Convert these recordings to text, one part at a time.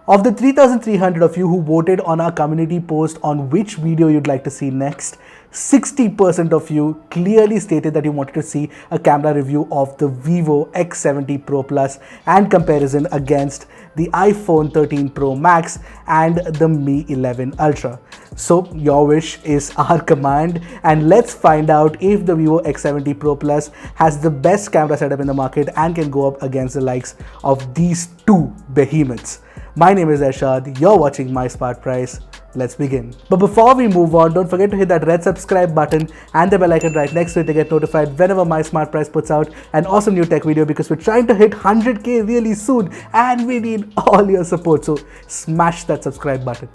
Of the 3,300 of you who voted on our community post on which video you'd like to see next, 60% of you clearly stated that you wanted to see a camera review of the Vivo X70 Pro Plus and comparison against the iPhone 13 Pro Max and the Mi 11 Ultra. So your wish is our command, and let's find out if the Vivo X70 Pro Plus has the best camera setup in the market and can go up against the likes of these two behemoths. My name is Arshad, you're watching MySmartPrice. Let's begin. But before we move on, don't forget to hit that red subscribe button and the bell icon right next to it to get notified whenever MySmartPrice puts out an awesome new tech video, because we're trying to hit 100k really soon and we need all your support. So smash that subscribe button.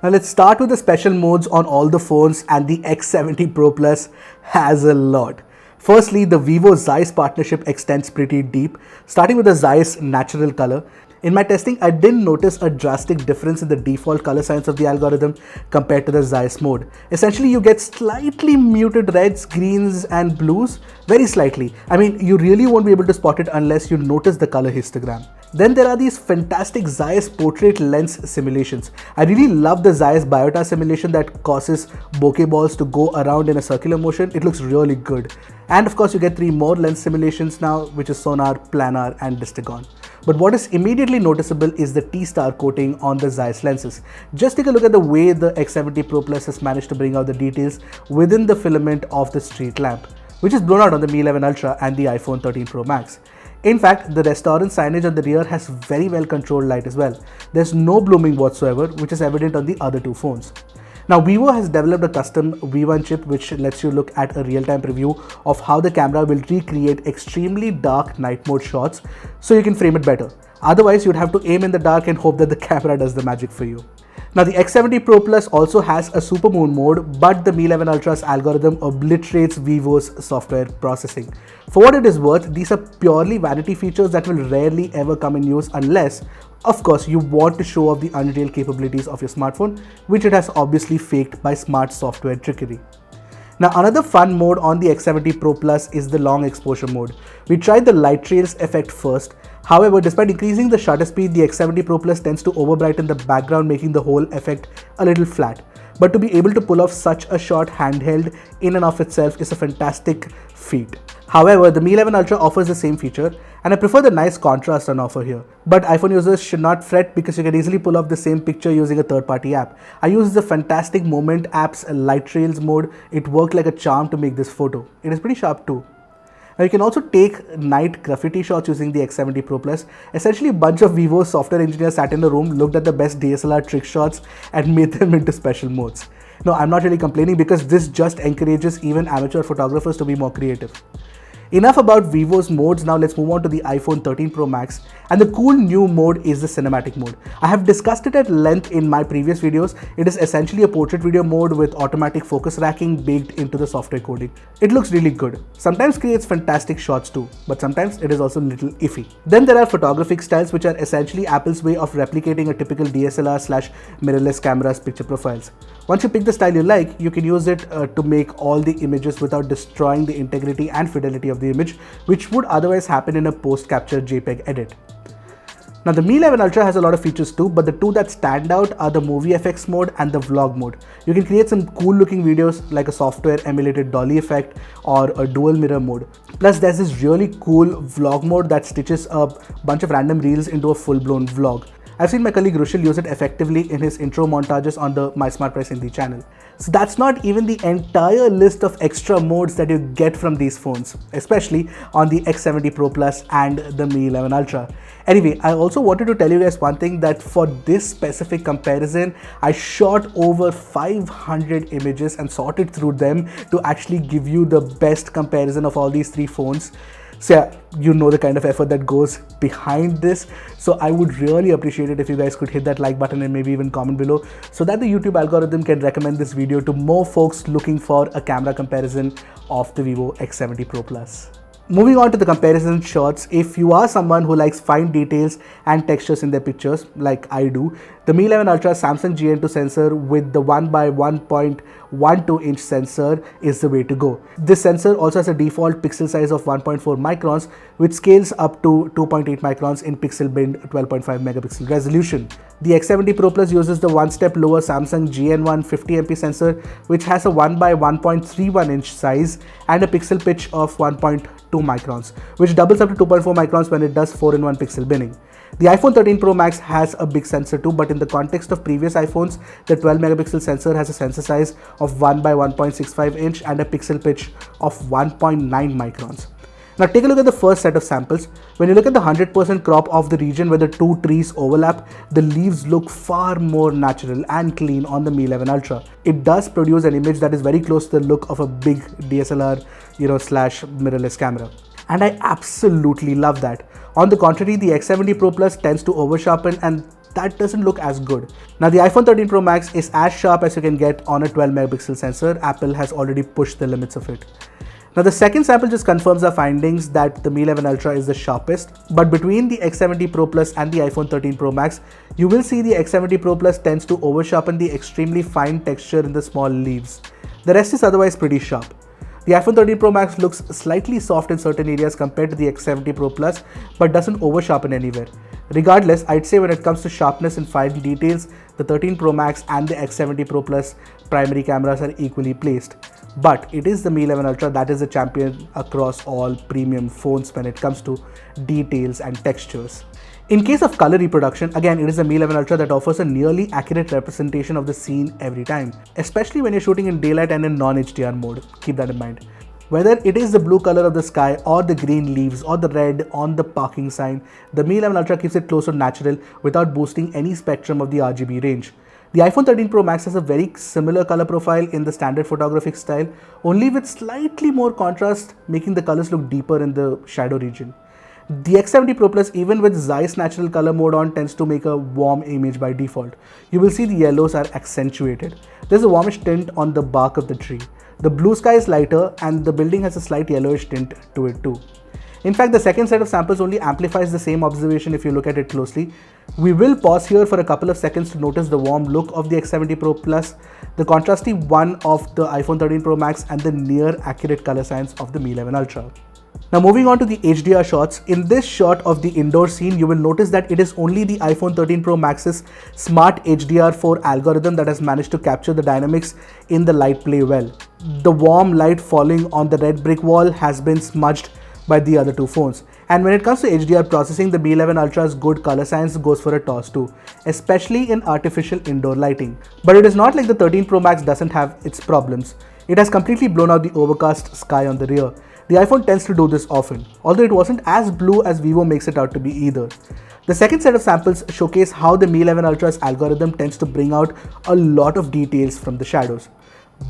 Now let's start with the special modes on all the phones, and the X70 Pro Plus has a lot. Firstly, the Vivo Zeiss partnership extends pretty deep, starting with the Zeiss natural color. In my testing, I didn't notice a drastic difference in the default color science of the algorithm compared to the Zeiss mode. Essentially, you get slightly muted reds, greens and blues, very slightly. I mean, you really won't be able to spot it unless you notice the color histogram. Then there are these fantastic Zeiss portrait lens simulations. I really love the Zeiss Biota simulation that causes bokeh balls to go around in a circular motion. It looks really good. And of course, you get 3 more lens simulations now, which is sonar, planar and distagon. But what is immediately noticeable is the T-star coating on the Zeiss lenses. Just take a look at the way the X70 Pro Plus has managed to bring out the details within the filament of the street lamp, which is blown out on the Mi 11 Ultra and the iPhone 13 Pro Max. In fact, the restaurant signage on the rear has very well controlled light as well. There's no blooming whatsoever, which is evident on the other two phones. Now, Vivo has developed a custom V1 chip which lets you look at a real-time preview of how the camera will recreate extremely dark night mode shots so you can frame it better. Otherwise, you'd have to aim in the dark and hope that the camera does the magic for you. Now, the X70 Pro Plus also has a supermoon mode, but the Mi 11 Ultra's algorithm obliterates Vivo's software processing. For what it is worth, these are purely vanity features that will rarely ever come in use unless, of course, you want to show off the unreal capabilities of your smartphone, which it has obviously faked by smart software trickery. Now, another fun mode on the X70 Pro Plus is the long exposure mode. We tried the light trails effect first. However, despite increasing the shutter speed, the X70 Pro Plus tends to overbrighten the background, making the whole effect a little flat. But to be able to pull off such a shot handheld in and of itself is a fantastic feat. However, the Mi 11 Ultra offers the same feature, and I prefer the nice contrast on offer here. But iPhone users should not fret, because you can easily pull off the same picture using a third-party app. I use the fantastic Moment app's light trails mode. It worked like a charm to make this photo. It is pretty sharp too. Now, you can also take night graffiti shots using the X70 Pro Plus. Essentially, a bunch of Vivo software engineers sat in a room, looked at the best DSLR trick shots and made them into special modes. No, I'm not really complaining, because this just encourages even amateur photographers to be more creative. Enough about Vivo's modes, now let's move on to the iPhone 13 Pro Max, and the cool new mode is the cinematic mode. I have discussed it at length in my previous videos. It is essentially a portrait video mode with automatic focus racking baked into the software coding. It looks really good, sometimes creates fantastic shots too, but sometimes it is also a little iffy. Then there are photographic styles, which are essentially Apple's way of replicating a typical DSLR/mirrorless camera's picture profiles. Once you pick the style you like, you can use it to make all the images without destroying the integrity and fidelity of the image, which would otherwise happen in a post-capture JPEG edit. Now, the Mi 11 Ultra has a lot of features too, but the two that stand out are the movie effects mode and the vlog mode. You can create some cool looking videos like a software emulated dolly effect or a dual mirror mode. Plus, there's this really cool vlog mode that stitches a bunch of random reels into a full-blown vlog. I've seen my colleague Rushil use it effectively in his intro montages on the MySmartPrice Hindi channel. So that's not even the entire list of extra modes that you get from these phones, especially on the X70 Pro Plus and the Mi 11 Ultra. Anyway, I also wanted to tell you guys one thing, that for this specific comparison, I shot over 500 images and sorted through them to actually give you the best comparison of all these 3 phones. So yeah, you know the kind of effort that goes behind this. So I would really appreciate it if you guys could hit that like button and maybe even comment below, so that the YouTube algorithm can recommend this video to more folks looking for a camera comparison of the Vivo X70 Pro Plus. Moving on to the comparison shots, if you are someone who likes fine details and textures in their pictures, like I do, the Mi 11 Ultra Samsung GN2 sensor with the 1 by 1.12 inch sensor is the way to go. This sensor also has a default pixel size of 1.4 microns, which scales up to 2.8 microns in pixel bin 12.5 megapixel resolution. The X70 Pro Plus uses the one-step lower Samsung GN1 50MP sensor, which has a 1 by 1.31 inch size and a pixel pitch of 1.2 microns, which doubles up to 2.4 microns when it does 4-in-1 pixel binning. The iPhone 13 Pro Max has a big sensor too, but in the context of previous iPhones, the 12 megapixel sensor has a sensor size of 1 by 1.65 inch and a pixel pitch of 1.9 microns. Now take a look at the first set of samples. When you look at the 100% crop of the region where the two trees overlap, the leaves look far more natural and clean on the Mi 11 Ultra. It does produce an image that is very close to the look of a big DSLR, slash mirrorless camera. And I absolutely love that. On the contrary, the X70 Pro Plus tends to oversharpen and that doesn't look as good. Now the iPhone 13 Pro Max is as sharp as you can get on a 12 megapixel sensor. Apple has already pushed the limits of it. Now the second sample just confirms our findings that the Mi 11 Ultra is the sharpest, but between the X70 Pro Plus and the iPhone 13 Pro Max, you will see the X70 Pro Plus tends to oversharpen the extremely fine texture in the small leaves. The rest is otherwise pretty sharp. The iPhone 13 Pro Max looks slightly soft in certain areas compared to the X70 Pro Plus, but doesn't oversharpen anywhere. Regardless, I'd say when it comes to sharpness and fine details, the 13 Pro Max and the X70 Pro Plus primary cameras are equally placed. But it is the Mi 11 Ultra that is the champion across all premium phones when it comes to details and textures. In case of color reproduction, again it is the Mi 11 Ultra that offers a nearly accurate representation of the scene every time, especially when you're shooting in daylight and in non-HDR mode. Keep that in mind. Whether it is the blue color of the sky or the green leaves or the red on the parking sign, the Mi 11 Ultra keeps it close to natural without boosting any spectrum of the RGB range. The iPhone 13 Pro Max has a very similar color profile in the standard photographic style, only with slightly more contrast, making the colors look deeper in the shadow region. The X70 Pro Plus, even with Zeiss natural color mode on, tends to make a warm image by default. You will see the yellows are accentuated. There's a warmish tint on the bark of the tree. The blue sky is lighter and the building has a slight yellowish tint to it too. In fact, the second set of samples only amplifies the same observation if you look at it closely. We will pause here for a couple of seconds to notice the warm look of the X70 Pro Plus, the contrasty one of the iPhone 13 Pro Max and the near accurate color science of the Mi 11 Ultra. Now moving on to the HDR shots, in this shot of the indoor scene, you will notice that it is only the iPhone 13 Pro Max's smart HDR4 algorithm that has managed to capture the dynamics in the light play well. The warm light falling on the red brick wall has been smudged by the other two phones. And when it comes to HDR processing, the Mi 11 Ultra's good color science goes for a toss too, especially in artificial indoor lighting. But it is not like the 13 Pro Max doesn't have its problems. It has completely blown out the overcast sky on the rear. The iPhone tends to do this often, although it wasn't as blue as Vivo makes it out to be either. The second set of samples showcase how the Mi 11 Ultra's algorithm tends to bring out a lot of details from the shadows.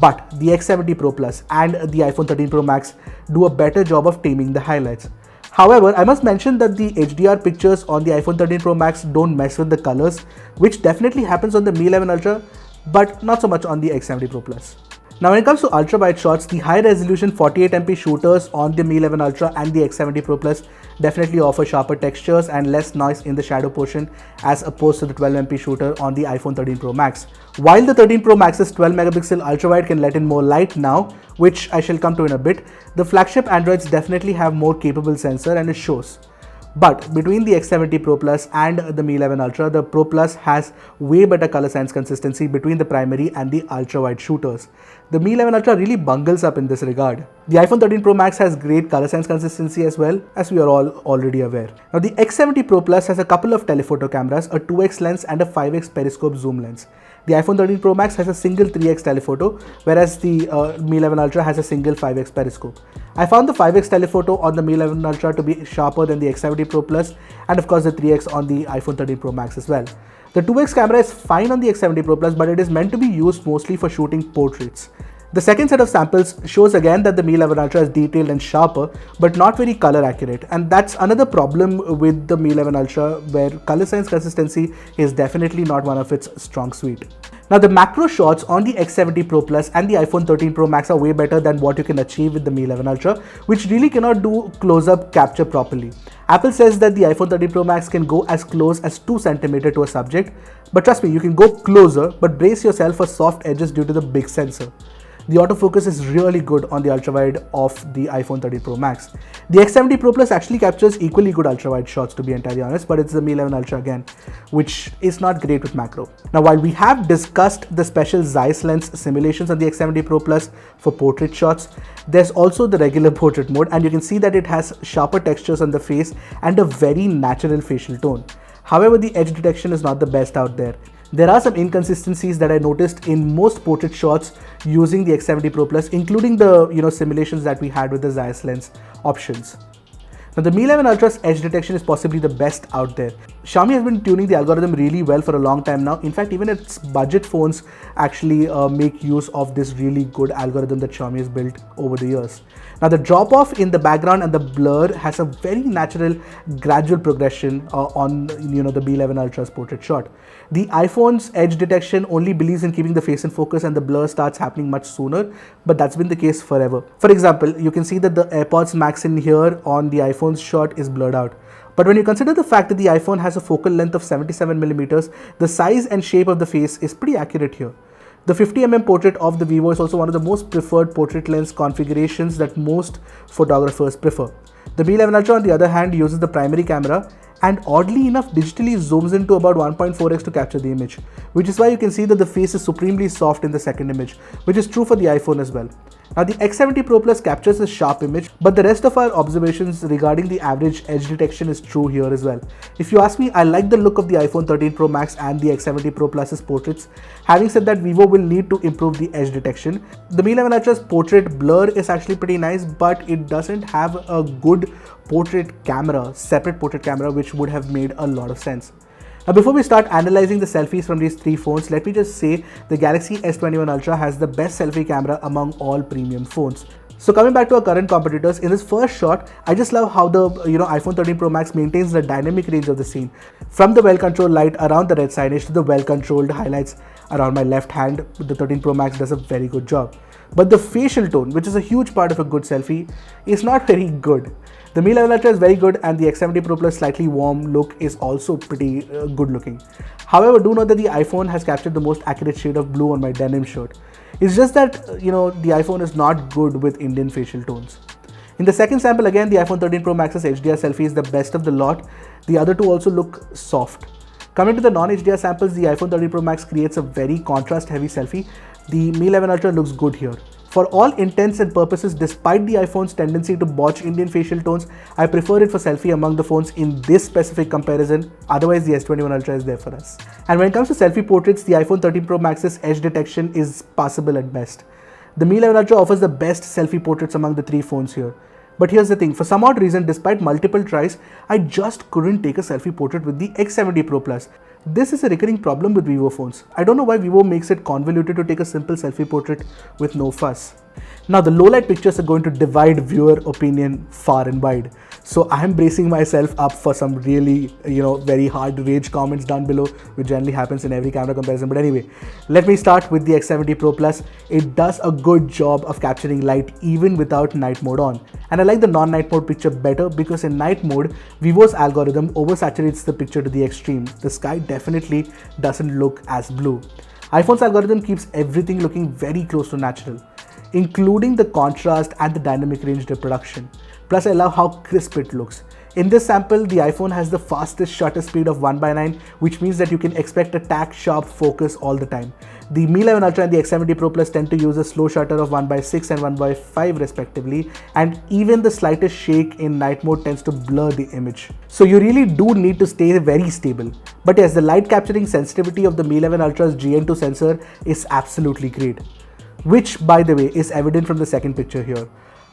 But the X70 Pro Plus and the iPhone 13 Pro Max do a better job of taming the highlights. However, I must mention that the HDR pictures on the iPhone 13 Pro Max don't mess with the colors, which definitely happens on the Mi 11 Ultra, but not so much on the X70 Pro Plus. Now when it comes to ultra wide shots, the high resolution 48MP shooters on the Mi 11 Ultra and the X70 Pro Plus definitely offer sharper textures and less noise in the shadow portion as opposed to the 12MP shooter on the iPhone 13 Pro Max. While the 13 Pro Max's 12 megapixel ultra wide can let in more light now, which I shall come to in a bit, the flagship Androids definitely have more capable sensor and it shows. But between the X70 Pro Plus and the Mi 11 Ultra, the Pro Plus has way better color science consistency between the primary and the ultra wide shooters. The Mi 11 Ultra really bungles up in this regard. The iPhone 13 Pro Max has great color science consistency as well, as we are all already aware. Now the X70 Pro Plus has a couple of telephoto cameras, a 2x lens and a 5x periscope zoom lens. The iPhone 13 Pro Max has a single 3x telephoto, whereas the Mi 11 Ultra has a single 5x periscope. I found the 5x telephoto on the Mi 11 Ultra to be sharper than the X70 Pro Plus and of course the 3x on the iPhone 13 Pro Max as well. The 2x camera is fine on the X70 Pro Plus, but it is meant to be used mostly for shooting portraits. The second set of samples shows again that the Mi 11 Ultra is detailed and sharper, but not very color accurate, and that's another problem with the Mi 11 Ultra, where color science consistency is definitely not one of its strong suit. Now the macro shots on the X70 Pro Plus and the iPhone 13 Pro Max are way better than what you can achieve with the Mi 11 Ultra, which really cannot do close-up capture properly. Apple says that the iPhone 13 Pro Max can go as close as 2 cm to a subject, but trust me, you can go closer, but brace yourself for soft edges due to the big sensor. The autofocus is really good on the ultrawide of the iPhone 13 Pro Max. The X70 Pro Plus actually captures equally good ultrawide shots, to be entirely honest, but it's the Mi 11 Ultra again, which is not great with macro. Now, while we have discussed the special Zeiss lens simulations on the X70 Pro Plus for portrait shots, there's also the regular portrait mode, and you can see that it has sharper textures on the face and a very natural facial tone. However, the edge detection is not the best out there. There are some inconsistencies that I noticed in most portrait shots using the X70 Pro Plus, including the simulations that we had with the Zeiss lens options. Now the Mi 11 Ultra's edge detection is possibly the best out there. Xiaomi has been tuning the algorithm really well for a long time now. In fact, even its budget phones actually make use of this really good algorithm that Xiaomi has built over the years. Now the drop off in the background and the blur has a very natural gradual progression on the Mi 11 Ultra's portrait shot. The iPhone's edge detection only believes in keeping the face in focus, and the blur starts happening much sooner, but that's been the case forever. For example, you can see that the AirPods Max in here on the iPhone's shot is blurred out. But when you consider the fact that the iPhone has a focal length of 77mm, the size and shape of the face is pretty accurate here. The 50mm portrait of the Vivo is also one of the most preferred portrait lens configurations that most photographers prefer. The Mi 11 Ultra, on the other hand, uses the primary camera and oddly enough digitally zooms into about 1.4x to capture the image, which is why you can see that the face is supremely soft in the second image, which is true for the iPhone as well. Now the X70 Pro Plus captures a sharp image, but the rest of our observations regarding the average edge detection is true here as well. If you ask me, I like the look of the iPhone 13 Pro Max and the X70 Pro Plus's portraits. Having said that, Vivo will need to improve the edge detection. The Mi 11 Ultra's portrait blur is actually pretty nice, but it doesn't have a good portrait camera, separate portrait camera, which would have made a lot of sense. Now before we start analyzing the selfies from these three phones, let me just say the Galaxy S21 Ultra has the best selfie camera among all premium phones. So coming back to our current competitors, in this first shot, I just love how the iPhone 13 Pro Max maintains the dynamic range of the scene. From the well-controlled light around the red signage to the well-controlled highlights around my left hand, the 13 Pro Max does a very good job. But the facial tone, which is a huge part of a good selfie, is not very good. The Mi 11 Ultra is very good, and the X70 Pro Plus slightly warm look is also pretty good looking. However, do note that the iPhone has captured the most accurate shade of blue on my denim shirt. It's just that, the iPhone is not good with Indian facial tones. In the second sample, again, the iPhone 13 Pro Max's HDR selfie is the best of the lot. The other two also look soft. Coming to the non-HDR samples, the iPhone 13 Pro Max creates a very contrast-heavy selfie. The Mi 11 Ultra looks good here. For all intents and purposes, despite the iPhone's tendency to botch Indian facial tones, I prefer it for selfie among the phones in this specific comparison. Otherwise, the S21 Ultra is there for us. And when it comes to selfie portraits, the iPhone 13 Pro Max's edge detection is passable at best. The Mi 11 Ultra offers the best selfie portraits among the three phones here. But here's the thing, for some odd reason, despite multiple tries, I just couldn't take a selfie portrait with the X70 Pro Plus. This is a recurring problem with Vivo phones. I don't know why Vivo makes it convoluted to take a simple selfie portrait with no fuss. Now the low light pictures are going to divide viewer opinion far and wide. So I am bracing myself up for some really, very hard rage comments down below, which generally happens in every camera comparison. But anyway, let me start with the X70 Pro Plus. It does a good job of capturing light even without night mode on. And I like the non-night mode picture better because in night mode, Vivo's algorithm oversaturates the picture to the extreme. The sky definitely doesn't look as blue. iPhone's algorithm keeps everything looking very close to natural, including the contrast and the dynamic range reproduction. Plus, I love how crisp it looks. In this sample, the iPhone has the fastest shutter speed of 1/9, which means that you can expect a tack sharp focus all the time. The Mi 11 Ultra and the X70 Pro Plus tend to use a slow shutter of 1/6 and 1/5 respectively, and even the slightest shake in night mode tends to blur the image. So you really do need to stay very stable. But yes, the light capturing sensitivity of the Mi 11 Ultra's GN2 sensor is absolutely great, which by the way is evident from the second picture here.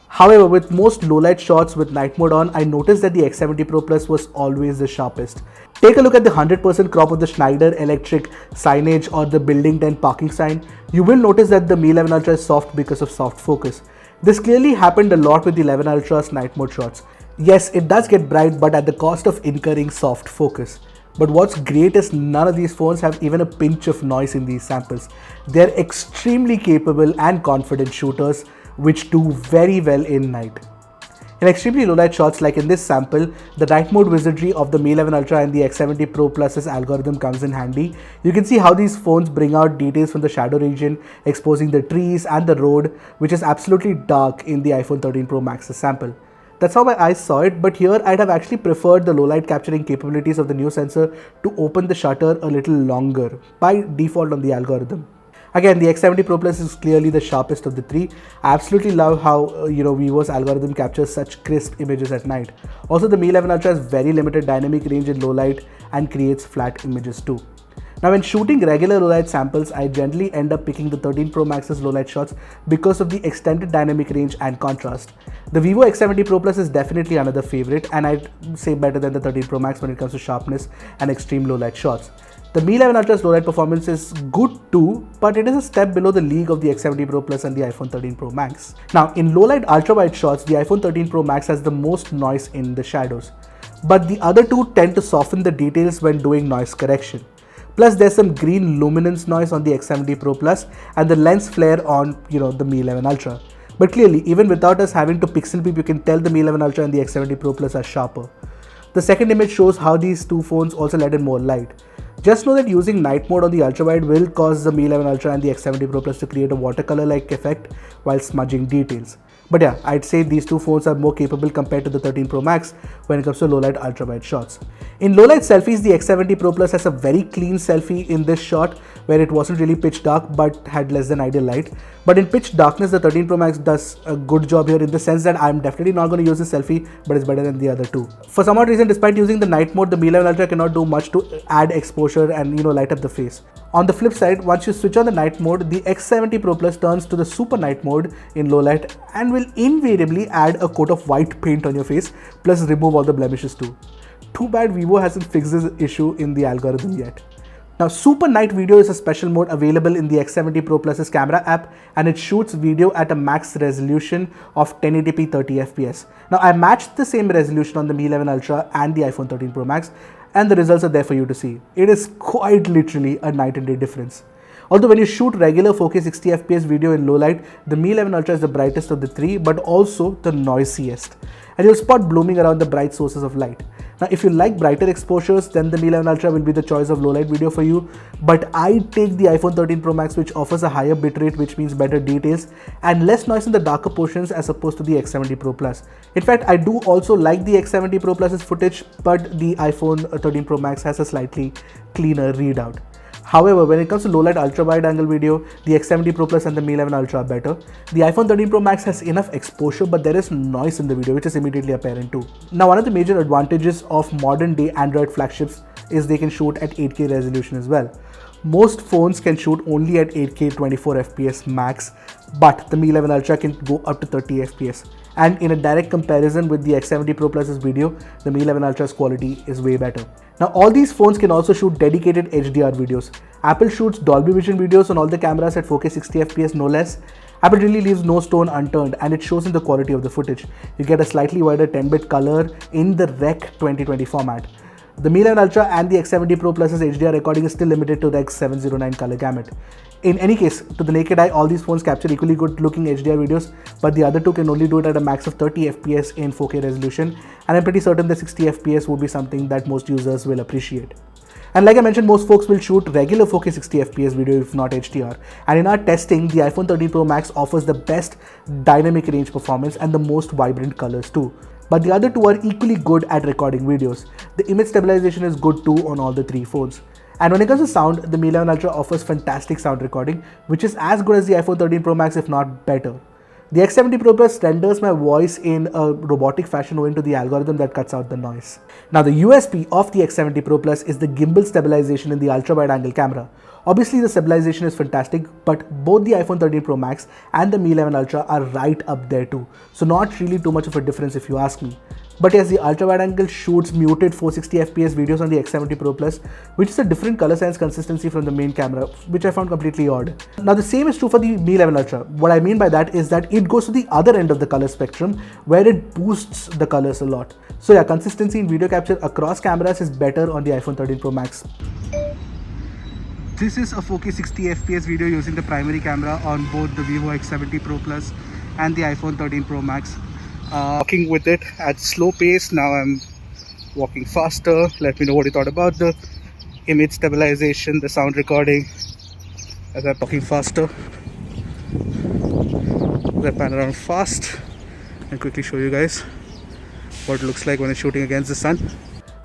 However, with most low-light shots with night mode on, I noticed that the X70 Pro Plus was always the sharpest. Take a look at the 100% crop of the Schneider Electric signage or the Building 10 parking sign. You will notice that the Mi 11 Ultra is soft because of soft focus. This clearly happened a lot with the 11 Ultra's night mode shots. Yes, it does get bright, but at the cost of incurring soft focus. But what's great is none of these phones have even a pinch of noise in these samples. They're extremely capable and confident shooters which do very well in night. In extremely low light shots like in this sample, the night mode wizardry of the Mi 11 Ultra and the X70 Pro Plus's algorithm comes in handy. You can see how these phones bring out details from the shadow region, exposing the trees and the road, which is absolutely dark in the iPhone 13 Pro Max's sample. That's how my eyes saw it, but here I'd have actually preferred the low light capturing capabilities of the new sensor to open the shutter a little longer by default on the algorithm. Again, the X70 Pro Plus is clearly the sharpest of the three. I absolutely love how Vivo's algorithm captures such crisp images at night. Also, the Mi 11 Ultra has very limited dynamic range in low light and creates flat images too. Now, when shooting regular low light samples, I generally end up picking the 13 Pro Max's low light shots because of the extended dynamic range and contrast. The Vivo X70 Pro Plus is definitely another favorite, and I'd say better than the 13 Pro Max when it comes to sharpness and extreme low light shots. The Mi 11 Ultra's low light performance is good too, but it is a step below the league of the X70 Pro Plus and the iPhone 13 Pro Max. Now, in low light ultra wide shots, the iPhone 13 Pro Max has the most noise in the shadows, but the other two tend to soften the details when doing noise correction. Plus, there's some green luminance noise on the X70 Pro Plus and the lens flare on the Mi 11 Ultra. But clearly, even without us having to pixel peep, you can tell the Mi 11 Ultra and the X70 Pro Plus are sharper. The second image shows how these two phones also let in more light. Just know that using night mode on the ultra wide will cause the Mi 11 Ultra and the X70 Pro Plus to create a watercolor-like effect while smudging details. But yeah, I'd say these two phones are more capable compared to the 13 Pro Max when it comes to low light ultra wide shots. In low light selfies, the X70 Pro Plus has a very clean selfie in this shot where it wasn't really pitch dark but had less than ideal light. But in pitch darkness, the 13 Pro Max does a good job here in the sense that I'm definitely not going to use this selfie, but it's better than the other two. For some odd reason, despite using the night mode, the Mi 11 Ultra cannot do much to add exposure and light up the face. On the flip side, once you switch on the night mode, the X70 Pro Plus turns to the super night mode in low light and will invariably add a coat of white paint on your face, plus remove all the blemishes too. Too bad Vivo hasn't fixed this issue in the algorithm yet. Now, Super Night Video is a special mode available in the X70 Pro Plus's camera app, and it shoots video at a max resolution of 1080p 30fps. Now, I matched the same resolution on the Mi 11 Ultra and the iPhone 13 Pro Max, and the results are there for you to see. It is quite literally a night and day difference. Although when you shoot regular 4K 60fps video in low light, the Mi 11 Ultra is the brightest of the three, but also the noisiest. And you'll spot blooming around the bright sources of light. Now, if you like brighter exposures, then the Mi 11 Ultra will be the choice of low light video for you. But I take the iPhone 13 Pro Max, which offers a higher bitrate, which means better details and less noise in the darker portions as opposed to the X70 Pro Plus. In fact, I do also like the X70 Pro Plus's footage, but the iPhone 13 Pro Max has a slightly cleaner readout. However, when it comes to low light ultra wide angle video, the X70 Pro Plus and the Mi 11 Ultra are better. The iPhone 13 Pro Max has enough exposure, but there is noise in the video, which is immediately apparent too. Now, one of the major advantages of modern day Android flagships is they can shoot at 8K resolution as well. Most phones can shoot only at 8K 24fps max, but the Mi 11 Ultra can go up to 30fps. And in a direct comparison with the X70 Pro Plus's video, the Mi 11 Ultra's quality is way better. Now, all these phones can also shoot dedicated HDR videos. Apple shoots Dolby Vision videos on all the cameras at 4K 60fps no less. Apple really leaves no stone unturned, and it shows in the quality of the footage. You get a slightly wider 10-bit color in the Rec 2020 format. The Mi 11 Ultra and the X70 Pro Plus's HDR recording is still limited to the X709 color gamut. In any case, to the naked eye, all these phones capture equally good looking HDR videos, but the other two can only do it at a max of 30 fps in 4K resolution, and I'm pretty certain the 60 fps would be something that most users will appreciate. And like I mentioned, most folks will shoot regular 4K 60 fps video if not HDR. And in our testing, the iPhone 13 Pro Max offers the best dynamic range performance and the most vibrant colors too. But the other two are equally good at recording videos. The image stabilization is good too on all the three phones. And when it comes to sound, the Mi 11 Ultra offers fantastic sound recording, which is as good as the iPhone 13 Pro Max if not better. The X70 Pro Plus renders my voice in a robotic fashion owing to the algorithm that cuts out the noise. Now, the USP of the X70 Pro Plus is the gimbal stabilization in the ultra wide angle camera. Obviously, the stabilization is fantastic, but both the iPhone 13 Pro Max and the Mi 11 Ultra are right up there too. So not really too much of a difference if you ask me. But yes, the ultra wide angle shoots muted 460 fps videos on the X70 Pro Plus, which is a different color science consistency from the main camera, which I found completely odd. Now the same is true for the Mi 11 Ultra. What I mean by that is that it goes to the other end of the color spectrum, where it boosts the colors a lot. So yeah, consistency in video capture across cameras is better on the iPhone 13 Pro Max. This is a 4K 60 fps video using the primary camera on both the Vivo X70 Pro Plus and the iPhone 13 Pro Max. Walking with it at slow pace. Now I'm walking faster. Let me know what you thought about the image stabilization, the sound recording as I'm talking faster. Let's pan around fast and quickly show you guys what it looks like when it's shooting against the sun.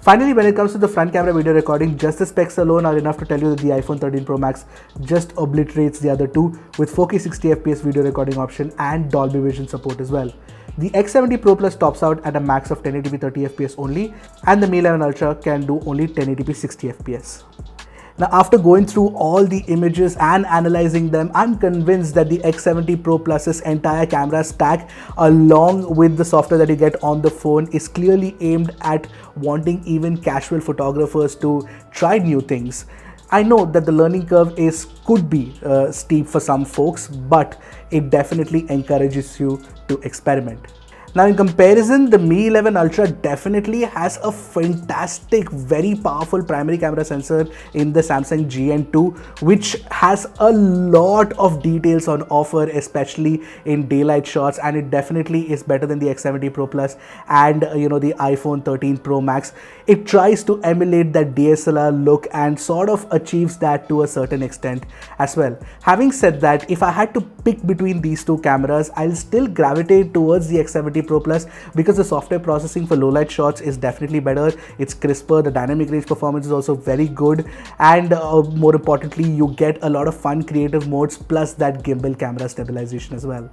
Finally, when it comes to the front camera video recording, just the specs alone are enough to tell you that the iPhone 13 Pro Max just obliterates the other two with 4K 60 fps video recording option and Dolby Vision support as well. The X70 Pro Plus tops out at a max of 1080p 30 fps only, and the Mi 11 Ultra can do only 1080p 60 fps. Now, after going through all the images and analyzing them, I'm convinced that the X70 Pro Plus's entire camera stack, along with the software that you get on the phone, is clearly aimed at wanting even casual photographers to try new things. I know that the learning curve could be steep for some folks, but it definitely encourages you to experiment. Now in comparison, the Mi 11 Ultra definitely has a fantastic, very powerful primary camera sensor in the Samsung GN2, which has a lot of details on offer, especially in daylight shots, and it definitely is better than the X70 Pro Plus and the iPhone 13 Pro Max. It tries to emulate that DSLR look and sort of achieves that to a certain extent as well. Having said that, if I had to pick between these two cameras, I'll still gravitate towards the X70 Pro Plus because the software processing for low light shots is definitely better. It's crisper, the dynamic range performance is also very good, and more importantly, you get a lot of fun creative modes plus that gimbal camera stabilization as well.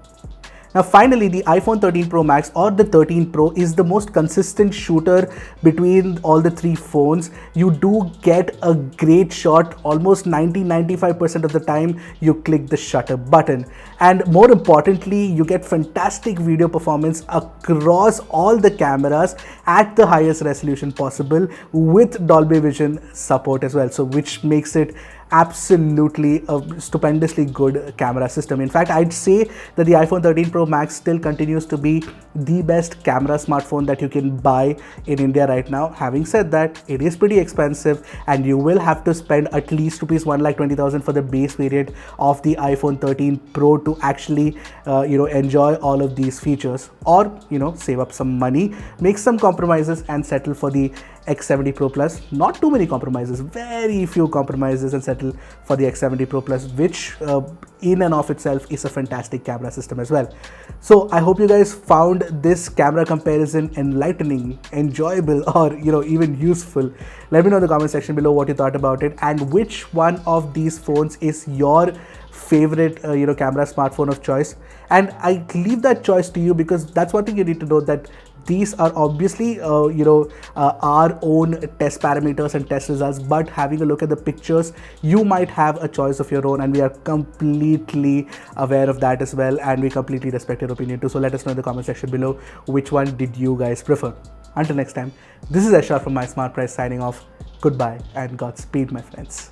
Now finally, the iPhone 13 Pro Max or the 13 Pro is the most consistent shooter between all the three phones. You do get a great shot almost 90-95% of the time you click the shutter button, and more importantly, you get fantastic video performance across all the cameras at the highest resolution possible with Dolby Vision support as well, so which makes it absolutely a stupendously good camera system. In fact, I'd say that the iPhone 13 Pro Max still continues to be the best camera smartphone that you can buy in India right now. Having said that, it is pretty expensive and you will have to spend at least rupees 1,20,000 for the base variant of the iPhone 13 Pro to actually enjoy all of these features, or save up some money, make some compromises and settle for the X70 Pro Plus. Not too many compromises, very few compromises, and settle for the X70 Pro Plus, which in and of itself is a fantastic camera system as well. So I hope you guys found this camera comparison enlightening, enjoyable, or even useful. Let me know in the comment section below what you thought about it and which one of these phones is your favorite camera smartphone of choice. And I leave that choice to you, because that's one thing you need to know, that these are obviously our own test parameters and test results, but having a look at the pictures, you might have a choice of your own, and we are completely aware of that as well, and we completely respect your opinion too. So let us know in the comment section below which one did you guys prefer. Until next time, this is Ashar from MySmartPrice signing off. Goodbye and Godspeed, my friends.